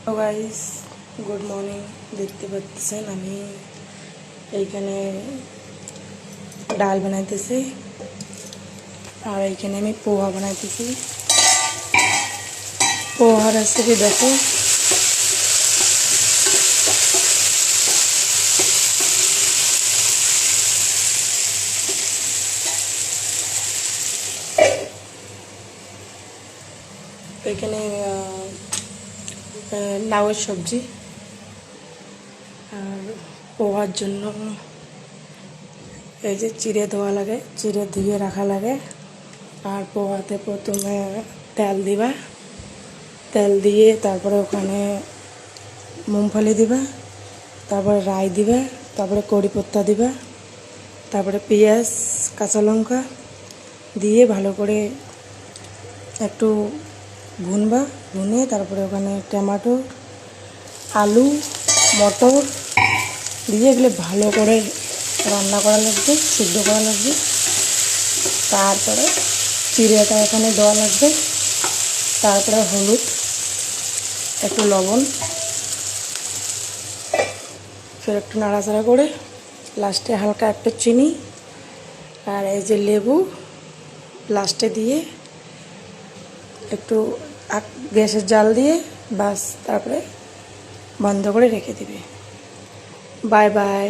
Hello guys, good morning. দেখতে পাচ্ছেন আমি এইখানে ডাল বানাইতেছি আর এইখানে আমি পোহা বানাইতেছি। পোহা রেসিপি দেখো। এখানে লাউয়ের সবজি আর পোহার জন্য এই যে চিড়ে ধোয়া লাগে, চিড়ে ধুয়ে রাখা লাগে। আর পোহাতে প্রথমে তেল দিবা, তেল দিয়ে তারপরে ওখানে মুংফলি দিবা, তারপরে রাই দিবা, তারপরে কড়ি পাতা দিবা, তারপরে পেঁয়াজ কাঁচা লঙ্কা দিয়ে ভালো করে একটু ভুনবা, ভুনে তারপরে ওখানে টমেটো, আলু, মটর দিয়ে এগুলো ভালো করে রান্না করা লাগবে, সিদ্ধ করা লাগবে। তারপরে চিড়েটা এখানে দেওয়া লাগবে, তারপরে হলুদ, একটু লবণ, ফের একটু নাড়াচাড়া করে লাস্টে হালকা একটু চিনি আর এই যে লেবু লাস্টে দিয়ে একটু গ্যাসের জাল দিয়ে বাস, তারপরে বন্ধ করে রেখে দিবে। Bye bye.